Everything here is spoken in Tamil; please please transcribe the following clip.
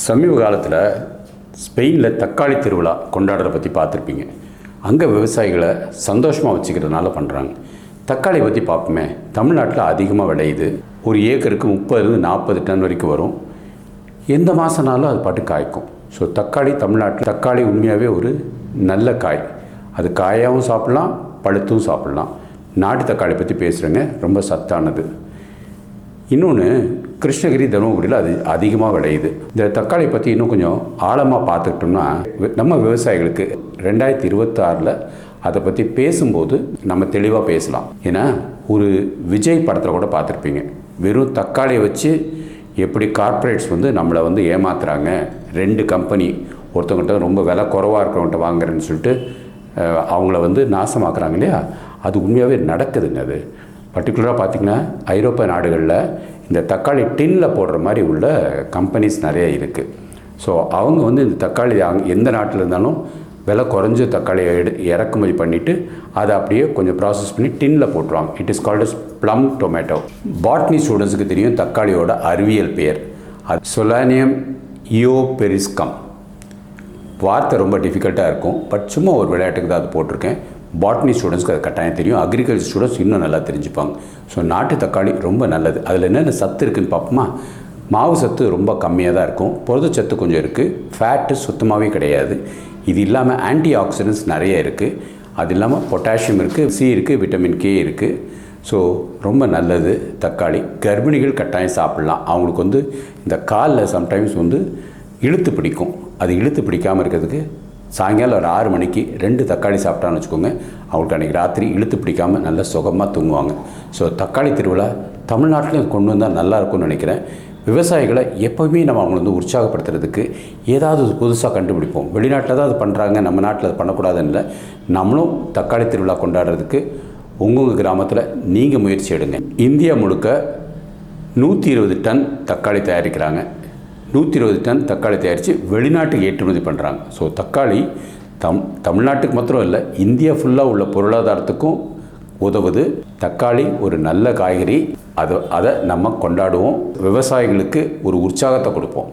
சமீப காலத்தில் ஸ்பெயினில் தக்காளி திருவிழா கொண்டாடுறத பற்றி பார்த்துருப்பீங்க. அங்கே விவசாயிகளை சந்தோஷமாக வச்சுக்கிறதுனால பண்ணுறாங்க. தக்காளி பற்றி பார்ப்போமே. தமிழ்நாட்டில் அதிகமாக விளையுது. ஒரு ஏக்கருக்கு 30-40 டன் வரைக்கும் வரும். எந்த மாதம்னாலும் அது பாட்டு காய்க்கும். ஸோ தமிழ்நாட்டில் தக்காளி உண்மையாகவே ஒரு நல்ல காய். அது காயாகவும் சாப்பிட்லாம், பழுத்தும் சாப்பிட்லாம். நாட்டு தக்காளி பற்றி பேசுகிறேங்க. ரொம்ப சத்தானது. இன்னொன்று, கிருஷ்ணகிரி, தருமபுரியில் அது அதிகமாக விளையுது. இந்த தக்காளி பற்றி இன்னும் கொஞ்சம் ஆழமாக பார்த்துக்கிட்டோம்னா, நம்ம விவசாயிகளுக்கு 2026 அதை பற்றி பேசும்போது நம்ம தெளிவாக பேசலாம். ஏன்னா ஒரு விஜய் படத்தில் கூட பார்த்துருப்பீங்க. வெறும் தக்காளியை வச்சு எப்படி கார்ப்பரேட்ஸ் நம்மளை ஏமாத்துறாங்க. 2 கம்பெனி ஒருத்தவங்கள்ட்ட ரொம்ப விலை குறைவாக இருக்கிறவங்கள்ட்ட வாங்குறேன்னு சொல்லிட்டு அவங்கள நாசமாக்குறாங்க இல்லையா. அது உண்மையாகவே நடக்குதுங்க. அது பர்டிகுலராக பார்த்திங்கன்னா ஐரோப்பிய நாடுகளில் இந்த தக்காளி டின்னில் போடுற மாதிரி உள்ள கம்பெனிஸ் நிறைய இருக்குது. ஸோ அவங்க இந்த தக்காளி எந்த நாட்டில் இருந்தாலும் விலை குறைஞ்ச தக்காளியை இறக்குமதி பண்ணிவிட்டு அதை அப்படியே கொஞ்சம் ப்ராசஸ் பண்ணி டின்னில் போட்டுருவாங்க. It is called as plum tomato. Botany ஸ்டூடெண்ட்ஸுக்கு தெரியும் தக்காளியோட அறிவியல் பெயர். அது சொலானியம் ஈயோபெரிஸ்கம். வார்த்தை ரொம்ப டிஃபிகல்ட்டாக இருக்கும். பட் சும்மா ஒரு விளையாட்டுக்கு தான் அது போட்டிருக்கேன். பாட்னி ஸ்டூடெண்ட்ஸ்க்கு அது கட்டாயம் தெரியும். அக்ரிகல்ச்சர் ஸ்டூடெண்ட்ஸ் இன்னும் நல்லா தெரிஞ்சுப்பாங்க. ஸோ நாட்டு தக்காளி ரொம்ப நல்லது. அதில் என்னென்ன சத்து இருக்குதுன்னு பார்ப்போமா. மாவு சத்து ரொம்ப கம்மியாக தான் இருக்கும். புரதச்சத்து கொஞ்சம் இருக்குது. ஃபேட்டு சுத்தமாகவே கிடையாது. இது இல்லாமல் ஆன்டி ஆக்சிடென்ட்ஸ் நிறைய இருக்குது. அது இல்லாமல் பொட்டாசியம் இருக்குது, சி இருக்குது, விட்டமின் கே இருக்குது. ஸோ ரொம்ப நல்லது தக்காளி. கர்ப்பிணிகள் கட்டாயம் சாப்பிட்லாம். அவங்களுக்கு இந்த காலில் சம்டைம்ஸ் இழுத்து பிடிக்கும். அது இழுத்து பிடிக்காமல் இருக்கிறதுக்கு சாயங்காலம் ஒரு 6 மணிக்கு 2 தக்காளி சாப்பிட்டான்னு வச்சுக்கோங்க. அவங்களுக்கு அன்றைக்கி ராத்திரி இழுத்து பிடிக்காமல் நல்லா சுகமாக தூங்குவாங்க. ஸோ தக்காளி திருவிழா தமிழ்நாட்டில் கொண்டு வந்தால் நல்லாயிருக்கும்னு நினைக்கிறேன். விவசாயிகளை எப்போவுமே நம்ம அவங்களை உற்சாகப்படுத்துறதுக்கு ஏதாவது புதுசாக கண்டுபிடிப்போம். வெளிநாட்டில் தான் அது பண்ணுறாங்க, நம்ம நாட்டில் அது பண்ணக்கூடாதுன்னு இல்லை. நம்மளும் தக்காளி திருவிழா கொண்டாடுறதுக்கு உங்கள் கிராமத்தில் நீங்கள் முயற்சி எடுங்க. இந்தியா முழுக்க 120 டன் தக்காளி தயாரிக்கிறாங்க. 120 டன் தக்காளி தயாரித்து வெளிநாட்டுக்கு ஏற்றுமதி பண்ணுறாங்க. ஸோ தக்காளி தமிழ்நாட்டுக்கு மாத்திரம் இல்லை, இந்தியா ஃபுல்லாக உள்ள பொருளாதாரத்துக்கும் உதவுது. தக்காளி ஒரு நல்ல காய்கறி. அதை நம்ம கொண்டாடுவோம். விவசாயிகளுக்கு ஒரு உற்சாகத்தை கொடுப்போம்.